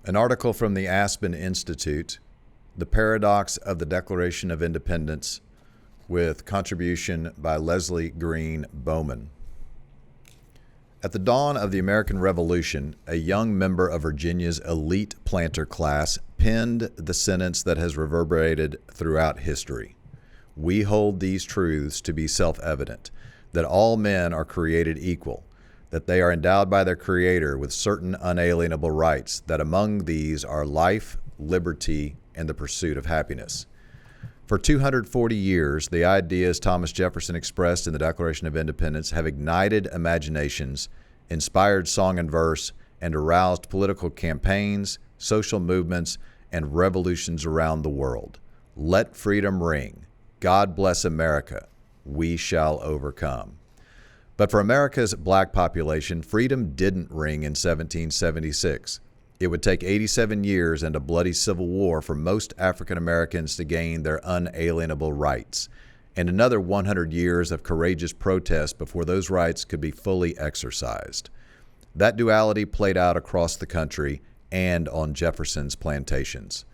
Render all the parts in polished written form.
An article from the Aspen Institute, The Paradox of the Declaration of Independence, with contribution by Leslie Green Bowman. At the dawn of the American Revolution, a young member of Virginia's elite planter class penned the sentence that has reverberated throughout history. We hold these truths to be self-evident, that all men are created equal, that they are endowed by their Creator with certain unalienable rights, that among these are life, liberty, and the pursuit of happiness. For 240 years, the ideas Thomas Jefferson expressed in the Declaration of Independence have ignited imaginations, inspired song and verse, and aroused political campaigns, social movements, and revolutions around the world. Let freedom ring. God bless America. We shall overcome. But for America's black population, freedom didn't ring in 1776. It would take 87 years and a bloody civil war for most African Americans to gain their unalienable rights, and another 100 years of courageous protest before those rights could be fully exercised. That duality played out across the country and on Jefferson's plantations.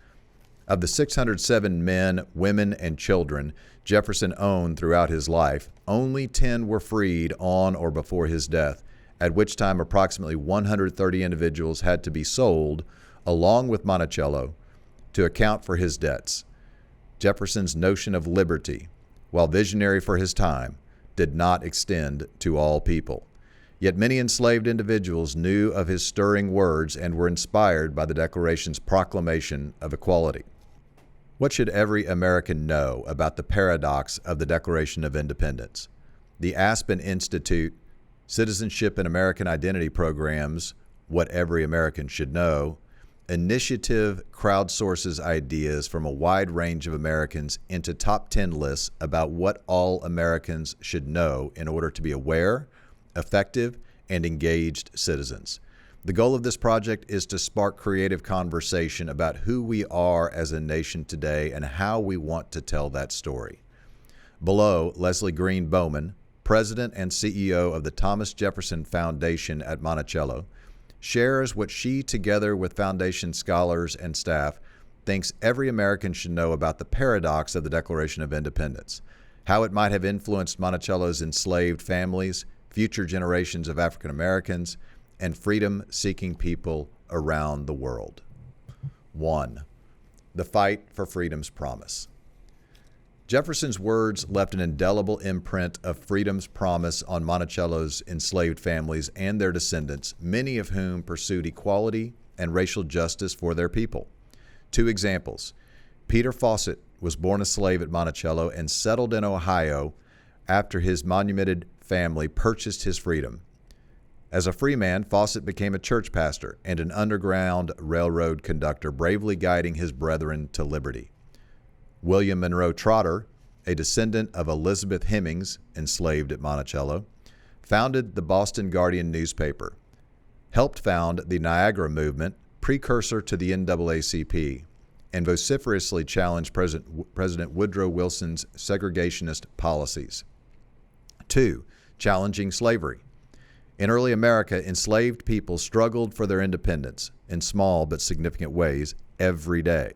Of the 607 men, women, and children Jefferson owned throughout his life, only 10 were freed on or before his death, at which time approximately 130 individuals had to be sold, along with Monticello, to account for his debts. Jefferson's notion of liberty, while visionary for his time, did not extend to all people. Yet many enslaved individuals knew of his stirring words and were inspired by the Declaration's proclamation of equality. What should every American know about the paradox of the Declaration of Independence? The Aspen Institute, Citizenship and American Identity Programs, What Every American Should Know, initiative crowdsources ideas from a wide range of Americans into top 10 lists about what all Americans should know in order to be aware, effective, and engaged citizens. The goal of this project is to spark creative conversation about who we are as a nation today and how we want to tell that story. Below, Leslie Green Bowman, President and CEO of the Thomas Jefferson Foundation at Monticello, shares what she, together with Foundation scholars and staff, thinks every American should know about the paradox of the Declaration of Independence, how it might have influenced Monticello's enslaved families, future generations of African Americans, and freedom-seeking people around the world. 1. The fight for freedom's promise. Jefferson's words left an indelible imprint of freedom's promise on Monticello's enslaved families and their descendants, many of whom pursued equality and racial justice for their people. 2 examples. Peter Fawcett was born a slave at Monticello and settled in Ohio after his monumented family purchased his freedom. As a free man, Fawcett became a church pastor and an Underground Railroad conductor, bravely guiding his brethren to liberty. William Monroe Trotter, a descendant of Elizabeth Hemings, enslaved at Monticello, founded the Boston Guardian newspaper, helped found the Niagara Movement, precursor to the NAACP, and vociferously challenged President Woodrow Wilson's segregationist policies. 2. Challenging slavery. In early America, enslaved people struggled for their independence in small but significant ways every day.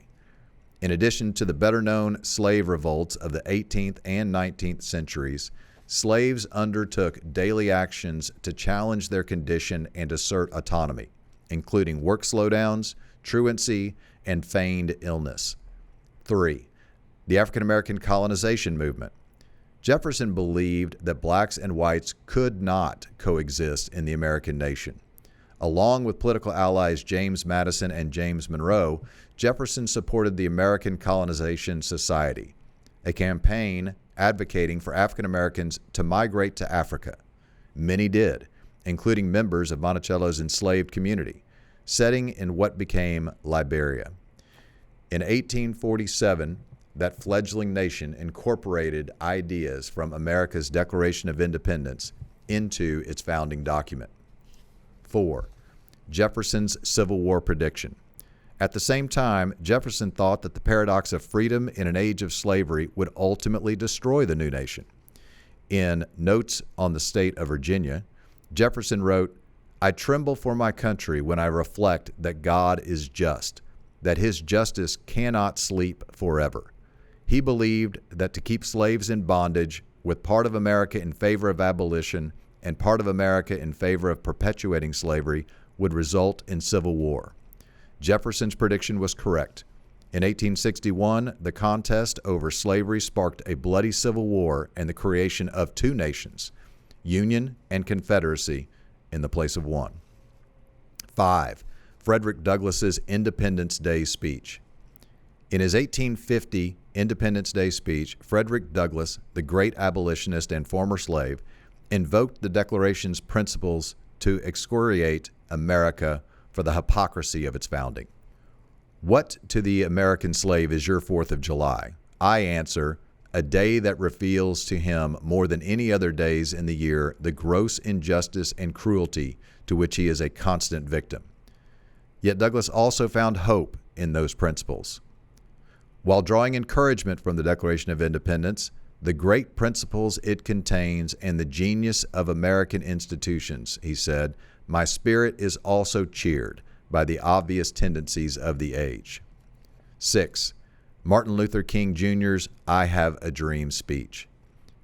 In addition to the better-known slave revolts of the 18th and 19th centuries, slaves undertook daily actions to challenge their condition and assert autonomy, including work slowdowns, truancy, and feigned illness. 3. The African American colonization movement. Jefferson believed that blacks and whites could not coexist in the American nation. Along with political allies James Madison and James Monroe, Jefferson supported the American Colonization Society, a campaign advocating for African Americans to migrate to Africa. Many did, including members of Monticello's enslaved community, setting in what became Liberia. In 1847, that fledgling nation incorporated ideas from America's Declaration of Independence into its founding document. 4. Jefferson's Civil War prediction. At the same time, Jefferson thought that the paradox of freedom in an age of slavery would ultimately destroy the new nation. In Notes on the State of Virginia, Jefferson wrote, I tremble for my country when I reflect that God is just, that his justice cannot sleep forever. He believed that to keep slaves in bondage, with part of America in favor of abolition and part of America in favor of perpetuating slavery, would result in civil war. Jefferson's prediction was correct. In 1861, the contest over slavery sparked a bloody civil war and the creation of two nations, Union and Confederacy, in the place of one. 5. Frederick Douglass's Independence Day speech. In his 1850 Independence Day speech, Frederick Douglass, the great abolitionist and former slave, invoked the Declaration's principles to excoriate America for the hypocrisy of its founding. What to the American slave is your 4th of July? I answer, a day that reveals to him more than any other days in the year the gross injustice and cruelty to which he is a constant victim. Yet Douglass also found hope in those principles. While drawing encouragement from the Declaration of Independence, the great principles it contains, and the genius of American institutions, he said, my spirit is also cheered by the obvious tendencies of the age. 6. Martin Luther King Jr.'s I Have a Dream speech.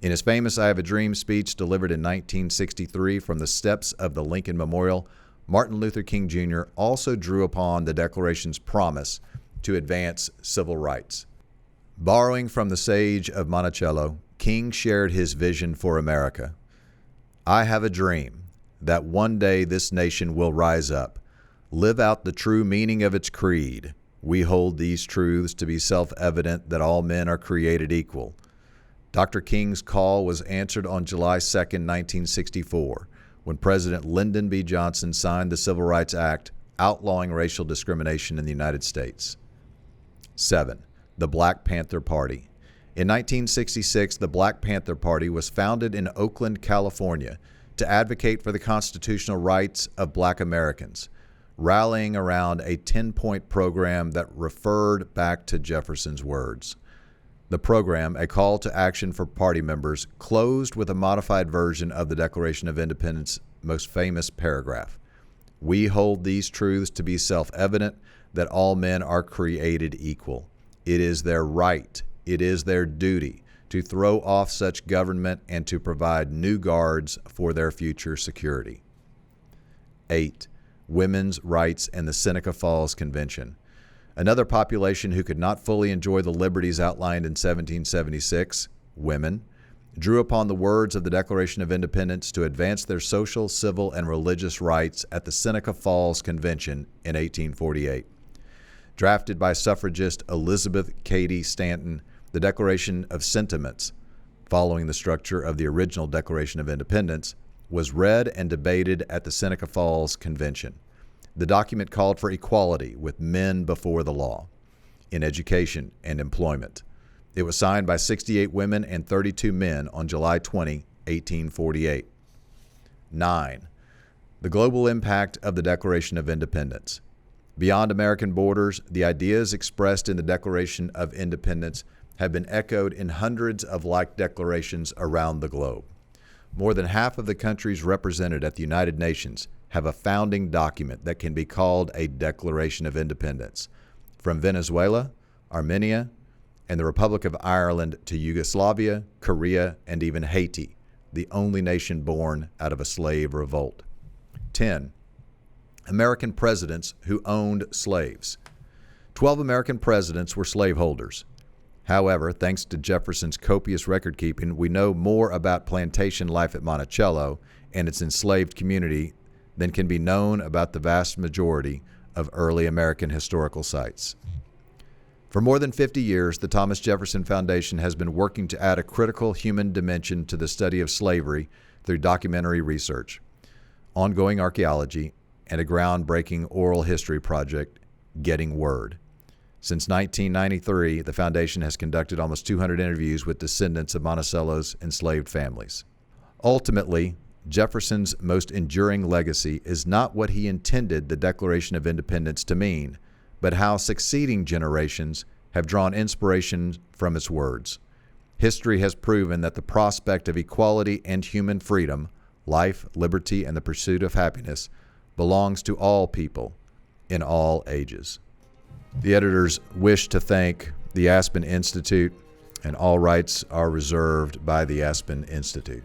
In his famous I Have a Dream speech delivered in 1963 from the steps of the Lincoln Memorial, Martin Luther King Jr. also drew upon the Declaration's promise to advance civil rights. Borrowing from the sage of Monticello, King shared his vision for America. I have a dream that one day this nation will rise up, live out the true meaning of its creed. We hold these truths to be self-evident that all men are created equal. Dr. King's call was answered on July 2, 1964, when President Lyndon B. Johnson signed the Civil Rights Act outlawing racial discrimination in the United States. 7. The Black Panther Party. In 1966, the Black Panther Party was founded in Oakland, California, to advocate for the constitutional rights of Black Americans, rallying around a 10-point program that referred back to Jefferson's words. The program, a call to action for party members, closed with a modified version of the Declaration of Independence's most famous paragraph. We hold these truths to be self-evident, that all men are created equal. It is their right, it is their duty to throw off such government and to provide new guards for their future security. 8. Women's rights and the Seneca Falls Convention. Another population who could not fully enjoy the liberties outlined in 1776, women, drew upon the words of the Declaration of Independence to advance their social, civil, and religious rights at the Seneca Falls Convention in 1848. Drafted by suffragist Elizabeth Cady Stanton, the Declaration of Sentiments, following the structure of the original Declaration of Independence, was read and debated at the Seneca Falls Convention. The document called for equality with men before the law, in education and employment. It was signed by 68 women and 32 men on July 20, 1848. 9. The global impact of the Declaration of Independence. Beyond American borders, the ideas expressed in the Declaration of Independence have been echoed in hundreds of like declarations around the globe. More than half of the countries represented at the United Nations have a founding document that can be called a Declaration of Independence. From Venezuela, Armenia, and the Republic of Ireland to Yugoslavia, Korea, and even Haiti, the only nation born out of a slave revolt. 10. American presidents who owned slaves. 12 American presidents were slaveholders. However, thanks to Jefferson's copious record-keeping, we know more about plantation life at Monticello and its enslaved community than can be known about the vast majority of early American historical sites. For more than 50 years, the Thomas Jefferson Foundation has been working to add a critical human dimension to the study of slavery through documentary research, ongoing archaeology, and a groundbreaking oral history project, Getting Word. Since 1993, the Foundation has conducted almost 200 interviews with descendants of Monticello's enslaved families. Ultimately, Jefferson's most enduring legacy is not what he intended the Declaration of Independence to mean, but how succeeding generations have drawn inspiration from its words. History has proven that the prospect of equality and human freedom, life, liberty, and the pursuit of happiness belongs to all people in all ages. The editors wish to thank the Aspen Institute, and all rights are reserved by the Aspen Institute.